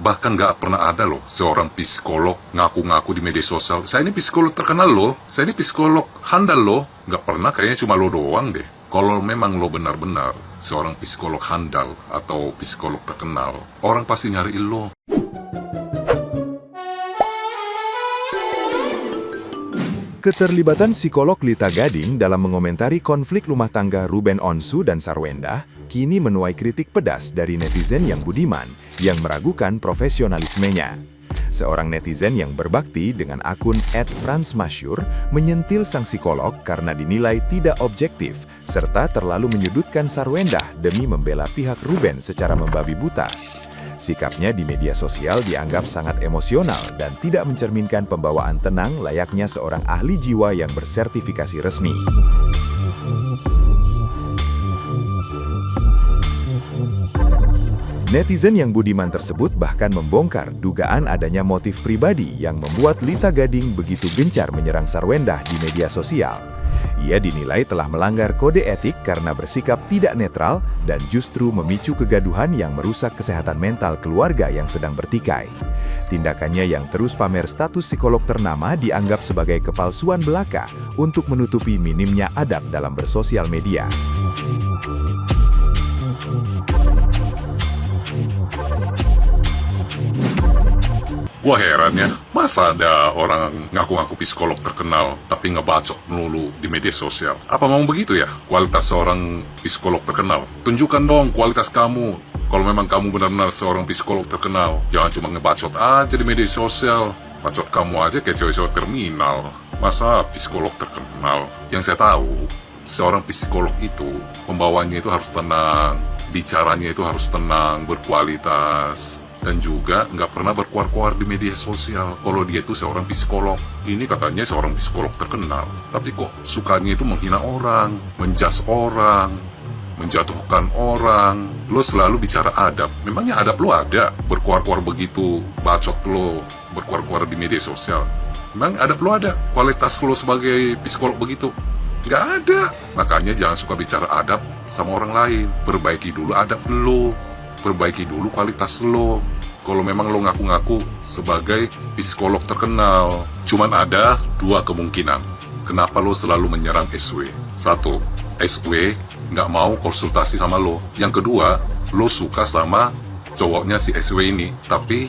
Bahkan nggak pernah ada loh seorang psikolog ngaku-ngaku di media sosial, saya ini psikolog terkenal loh, saya ini psikolog handal loh. Nggak pernah, kayaknya cuma lo doang deh. Kalau memang lo benar-benar seorang psikolog handal atau psikolog terkenal, orang pasti nyari lo. Keterlibatan psikolog Lita Gading dalam mengomentari konflik rumah tangga Ruben Onsu dan Sarwendah kini menuai kritik pedas dari netizen yang budiman yang meragukan profesionalismenya. Seorang netizen yang berbakti dengan akun @fransmasyur menyentil sang psikolog karena dinilai tidak objektif serta terlalu menyudutkan Sarwendah demi membela pihak Ruben secara membabi buta. Sikapnya di media sosial dianggap sangat emosional dan tidak mencerminkan pembawaan tenang layaknya seorang ahli jiwa yang bersertifikasi resmi. Netizen yang budiman tersebut bahkan membongkar dugaan adanya motif pribadi yang membuat Lita Gading begitu gencar menyerang Sarwendah di media sosial. Ia dinilai telah melanggar kode etik karena bersikap tidak netral dan justru memicu kegaduhan yang merusak kesehatan mental keluarga yang sedang bertikai. Tindakannya yang terus pamer status psikolog ternama dianggap sebagai kepalsuan belaka untuk menutupi minimnya adab dalam bersosial media. Gua heran ya, masa ada orang ngaku-ngaku psikolog terkenal tapi ngebacot melulu di media sosial? Apa mau begitu ya kualitas seorang psikolog terkenal? Tunjukkan dong kualitas kamu. Kalau memang kamu benar-benar seorang psikolog terkenal, jangan cuma ngebacot aja di media sosial. Bacot kamu aja kayak cewek-cewek terminal. Masa psikolog terkenal? Yang saya tahu, seorang psikolog itu pembawanya itu harus tenang, bicaranya itu harus tenang, berkualitas, dan juga nggak pernah berkuar-kuar di media sosial kalau dia itu seorang psikolog. Ini katanya seorang psikolog terkenal, tapi kok sukanya itu menghina orang, menjudge orang, menjatuhkan orang. Lo selalu bicara adab. Memangnya adab lo ada? Berkuar-kuar begitu, bacot lo, berkuar-kuar di media sosial. Memang adab lo ada? Kualitas lo sebagai psikolog begitu? Nggak ada. Makanya jangan suka bicara adab sama orang lain. Perbaiki dulu adab lo, perbaiki dulu kualitas lo. Kalau memang lo ngaku-ngaku sebagai psikolog terkenal, cuman ada dua kemungkinan. Kenapa lo selalu menyerang SW? Satu, SW nggak mau konsultasi sama lo. Yang kedua, lo suka sama cowoknya si SW ini, tapi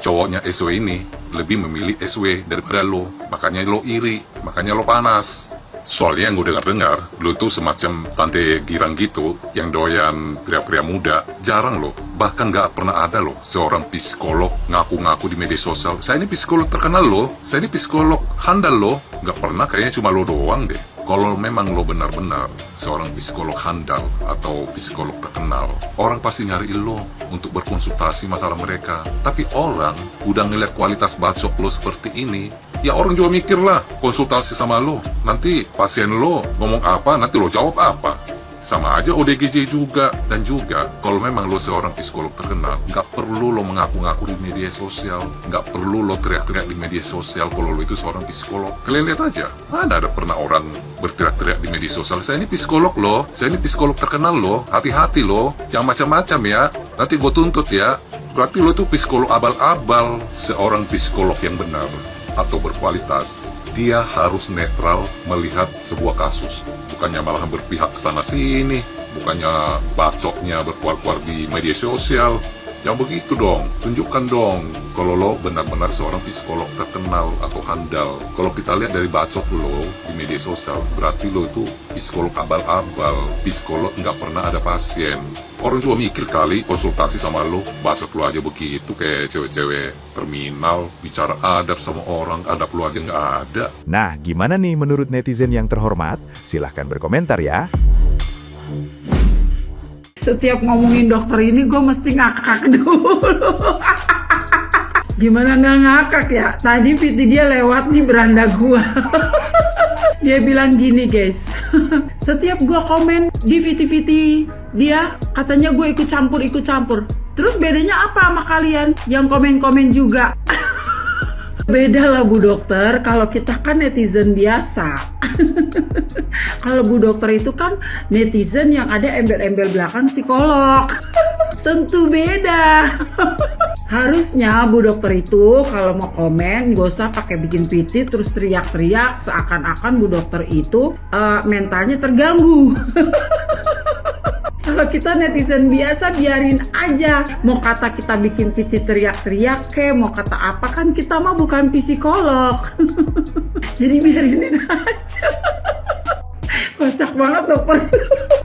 cowoknya SW ini lebih memilih SW daripada lo. Makanya lo iri, makanya lo panas. Soalnya yang gue dengar-dengar, lo tuh semacam tante girang gitu, yang doyan pria-pria muda. Jarang loh, bahkan nggak pernah ada loh seorang psikolog ngaku-ngaku di media sosial, saya ini psikolog terkenal loh, saya ini psikolog handal loh. Nggak pernah, kayaknya cuma lo doang deh. Kalau memang lo benar-benar seorang psikolog handal atau psikolog terkenal, orang pasti nyari lo untuk berkonsultasi masalah mereka. Tapi orang udah ngeliat kualitas bacot lo seperti ini, ya orang juga mikir lah konsultasi sama lo. Nanti pasien lo ngomong apa, nanti lo jawab apa. Sama aja ODGJ juga. Dan juga kalau memang lo seorang psikolog terkenal, nggak perlu lo mengaku-ngaku di media sosial, nggak perlu lo teriak-teriak di media sosial kalau lo itu seorang psikolog. Kalian lihat aja, mana ada pernah orang berteriak-teriak di media sosial, saya ini psikolog lo, saya ini psikolog terkenal lo, hati-hati lo, jangan macam-macam ya, nanti gue tuntut ya. Berarti lo itu psikolog abal-abal. Seorang psikolog yang benar atau berkualitas, dia harus netral melihat sebuah kasus, bukannya malah berpihak sana sini, bukannya bacotnya berkuar-kuar di media sosial. Yang begitu dong, tunjukkan dong kalau lo benar-benar seorang psikolog terkenal atau handal. Kalau kita lihat dari bacot lo di media sosial, berarti lo itu psikolog abal-abal, psikolog nggak pernah ada pasien. Orang juga mikir kali konsultasi sama lo, bacot lo aja begitu kayak cewek-cewek terminal, bicara adab sama orang, adab lo aja nggak ada. Nah, gimana nih menurut netizen yang terhormat? Silahkan berkomentar ya. Setiap ngomongin dokter ini gue mesti ngakak dulu. Gimana nggak ngakak ya? Tadi VT dia lewat di beranda gue. Dia bilang gini guys, setiap gue komen di VT dia katanya gue ikut campur. Terus bedanya apa sama kalian yang komen-komen juga? Beda lah Bu Dokter, kalau kita kan netizen biasa. Kalau Bu Dokter itu kan netizen yang ada embel-embel belakang psikolog. Tentu beda. Harusnya Bu Dokter itu kalau mau komen gak usah pakai bikin PT terus teriak-teriak seakan-akan Bu Dokter itu mentalnya terganggu. Kalau kita netizen biasa biarin aja. Mau kata kita bikin PT teriak-teriak mau kata apa, kan kita mah bukan psikolog. Jadi biarin aja. Kocak banget dokter.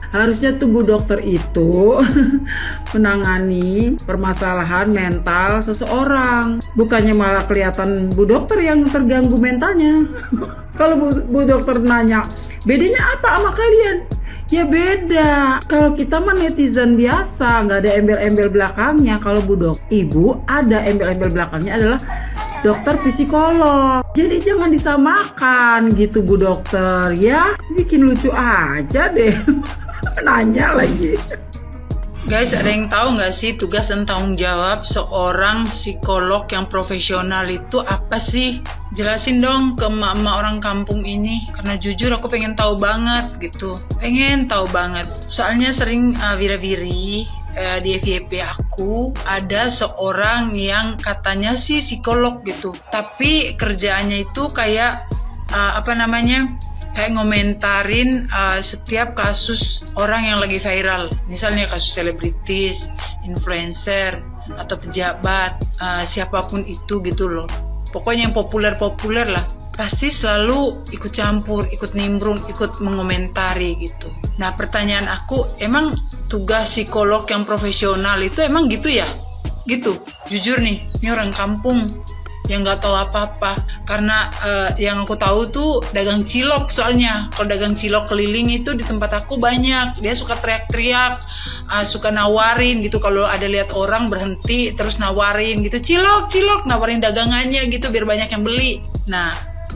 Harusnya tuh Bu Dokter itu menangani permasalahan mental seseorang, bukannya malah kelihatan Bu Dokter yang terganggu mentalnya. Kalau Bu Dokter nanya, bedanya apa sama kalian? Ya beda. Kalau kita mah netizen biasa, nggak ada embel-embel belakangnya. Kalau Ibu ada embel-embel belakangnya adalah dokter psikolog. Jadi jangan disamakan gitu Bu Dokter ya. Bikin lucu aja deh. Nanya lagi. Guys, ada yang tahu nggak sih tugas dan tanggung jawab seorang psikolog yang profesional itu apa sih? Jelasin dong ke emak-emak orang kampung ini, karena jujur aku pengen tahu banget gitu. Pengen tahu banget. Soalnya sering vira-viri di FYP aku ada seorang yang katanya sih psikolog gitu, tapi kerjaannya itu kayak kayak ngomentarin setiap kasus orang yang lagi viral, misalnya kasus selebritis, influencer, atau pejabat, siapapun itu gitu loh. Pokoknya yang populer-populer lah, pasti selalu ikut campur, ikut nimbrung, ikut mengomentari gitu. Nah pertanyaan aku, emang tugas psikolog yang profesional itu emang gitu ya? Gitu, jujur nih, ini orang kampung yang nggak tahu apa-apa, karena yang aku tahu tuh dagang cilok. Soalnya kalau dagang cilok keliling itu di tempat aku banyak, dia suka teriak-teriak, suka nawarin gitu. Kalau ada lihat orang berhenti terus nawarin gitu, cilok, nawarin dagangannya gitu biar banyak yang beli. Nah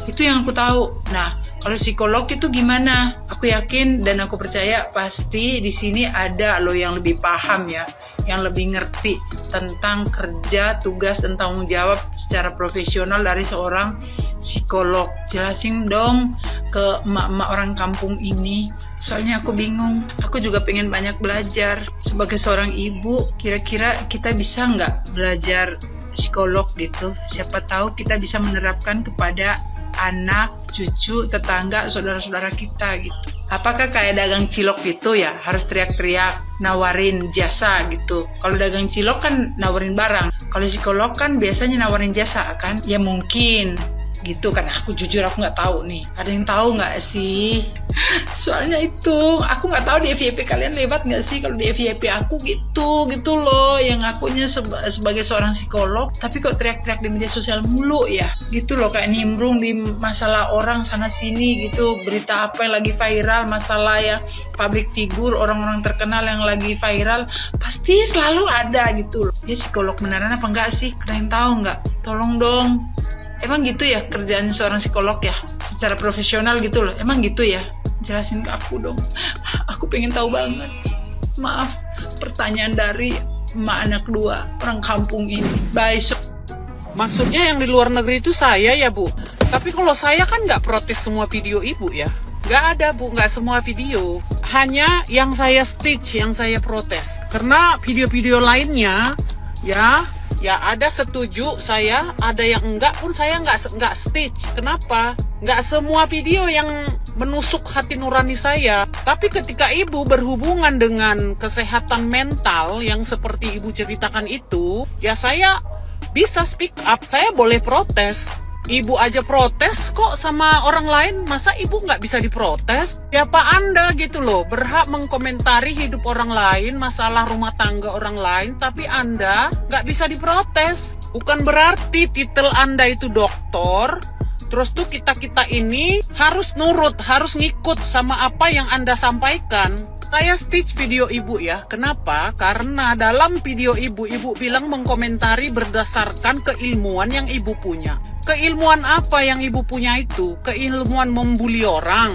itu yang aku tahu. Nah kalau psikolog itu gimana? Aku yakin dan aku percaya pasti di sini ada loh yang lebih paham ya, yang lebih ngerti tentang kerja, tugas, dan tanggung jawab secara profesional dari seorang psikolog. Jelasin dong ke emak-emak orang kampung ini. Soalnya aku bingung, aku juga pengen banyak belajar. Sebagai seorang ibu, kira-kira kita bisa nggak belajar psikolog gitu? Siapa tahu kita bisa menerapkan kepada anak, cucu, tetangga, saudara-saudara kita gitu. Apakah kayak dagang cilok gitu ya, harus teriak-teriak, nawarin jasa gitu? Kalau dagang cilok kan nawarin barang, kalau psikolog kan biasanya nawarin jasa kan? Ya mungkin gitu kan. Aku jujur aku nggak tahu nih, ada yang tahu nggak sih? Soalnya itu aku nggak tahu di FYP kalian lewat nggak sih. Kalau di FYP aku gitu loh, yang akunya sebagai seorang psikolog tapi kok teriak-teriak di media sosial mulu ya gitu loh, kayak nimbrung di masalah orang sana sini gitu, berita apa yang lagi viral, masalah ya public figure, orang-orang terkenal yang lagi viral, pasti selalu ada gitu loh. Dia psikolog beneran apa enggak sih? Ada yang tahu nggak? Tolong dong. Emang gitu ya kerjaan seorang psikolog ya? Secara profesional gitu loh, emang gitu ya? Jelasin ke aku dong. Aku pengen tahu banget. Maaf, pertanyaan dari emak anak dua orang kampung ini. Bye. Maksudnya yang di luar negeri itu saya ya Bu. Tapi kalau saya kan nggak protes semua video Ibu ya. Nggak ada Bu, nggak semua video. Hanya yang saya stitch, yang saya protes. Karena video-video lainnya ya ada setuju saya, ada yang enggak pun saya nggak stitch. Kenapa? Nggak semua video yang menusuk hati nurani saya. Tapi ketika Ibu berhubungan dengan kesehatan mental yang seperti Ibu ceritakan itu, ya saya bisa speak up, saya boleh protes. Ibu aja protes kok sama orang lain, masa Ibu nggak bisa diprotes? Siapa Anda gitu loh, berhak mengkomentari hidup orang lain, masalah rumah tangga orang lain, tapi Anda nggak bisa diprotes. Bukan berarti titel Anda itu dokter, terus tuh kita ini harus nurut, harus ngikut sama apa yang Anda sampaikan. Saya stitch video Ibu ya. Kenapa? Karena dalam video Ibu bilang mengkomentari berdasarkan keilmuan yang Ibu punya. Keilmuan apa yang Ibu punya itu? Keilmuan membuli orang,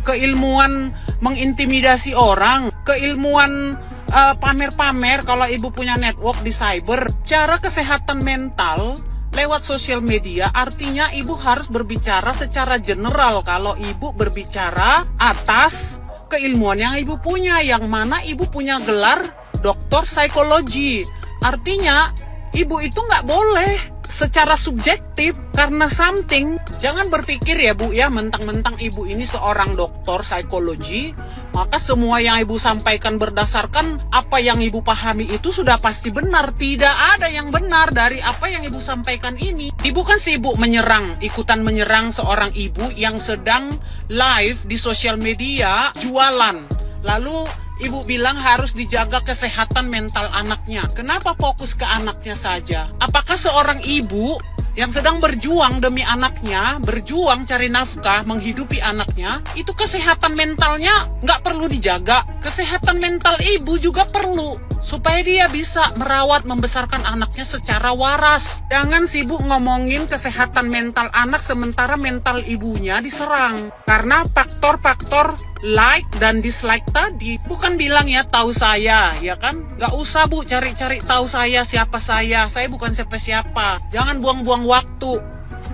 keilmuan mengintimidasi orang, keilmuan pamer-pamer kalau Ibu punya network di cyber. Cara kesehatan mental lewat sosial media, artinya Ibu harus berbicara secara general kalau Ibu berbicara atas keilmuan yang Ibu punya, yang mana Ibu punya gelar doktor psikologi. Artinya ibu itu nggak boleh secara subjektif karena something. Jangan berpikir ya Bu ya, mentang-mentang ibu ini seorang dokter psikologi, maka semua yang ibu sampaikan berdasarkan apa yang ibu pahami itu sudah pasti benar. Tidak ada yang benar dari apa yang ibu sampaikan ini. Ibu kan sibuk menyerang, ikutan menyerang seorang ibu yang sedang live di sosial media jualan. Lalu ibu bilang harus dijaga kesehatan mental anaknya. Kenapa fokus ke anaknya saja? Apakah seorang ibu yang sedang berjuang demi anaknya, berjuang cari nafkah, menghidupi anaknya, itu kesehatan mentalnya nggak perlu dijaga? Kesehatan mental ibu juga perlu, supaya dia bisa merawat, membesarkan anaknya secara waras. Jangan sibuk ngomongin kesehatan mental anak sementara mental ibunya diserang. Karena faktor-faktor like dan dislike tadi, bukan bilang ya tahu saya, ya kan? Gak usah Bu cari-cari tahu saya, siapa saya bukan siapa-siapa. Jangan buang-buang waktu.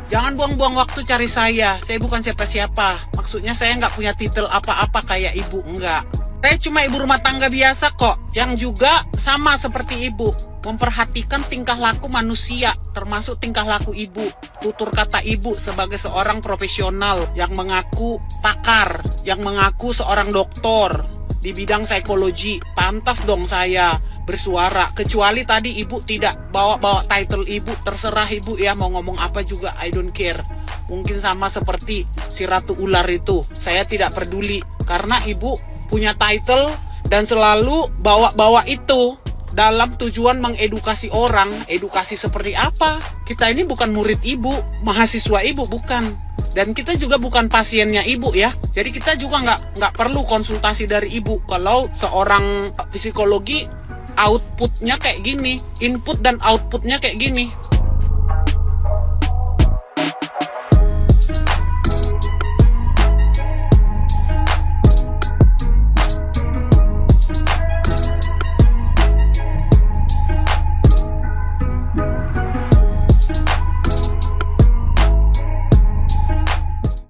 Jangan buang-buang waktu cari saya bukan siapa-siapa. Maksudnya saya nggak punya titel apa-apa kayak ibu, enggak. Saya cuma ibu rumah tangga biasa kok, yang juga sama seperti ibu, memperhatikan tingkah laku manusia, termasuk tingkah laku ibu, tutur kata ibu sebagai seorang profesional yang mengaku pakar, yang mengaku seorang doktor di bidang psikologi. Pantas dong saya bersuara, kecuali tadi ibu tidak bawa title ibu, terserah ibu ya mau ngomong apa juga, I don't care. Mungkin sama seperti si Ratu Ular itu, saya tidak peduli, karena ibu punya title dan selalu bawa-bawa itu dalam tujuan mengedukasi orang. Edukasi seperti apa? Kita ini bukan murid ibu, mahasiswa ibu, bukan. Dan kita juga bukan pasiennya ibu ya. Jadi kita juga nggak perlu konsultasi dari ibu. Kalau seorang psikologi outputnya kayak gini, input dan outputnya kayak gini.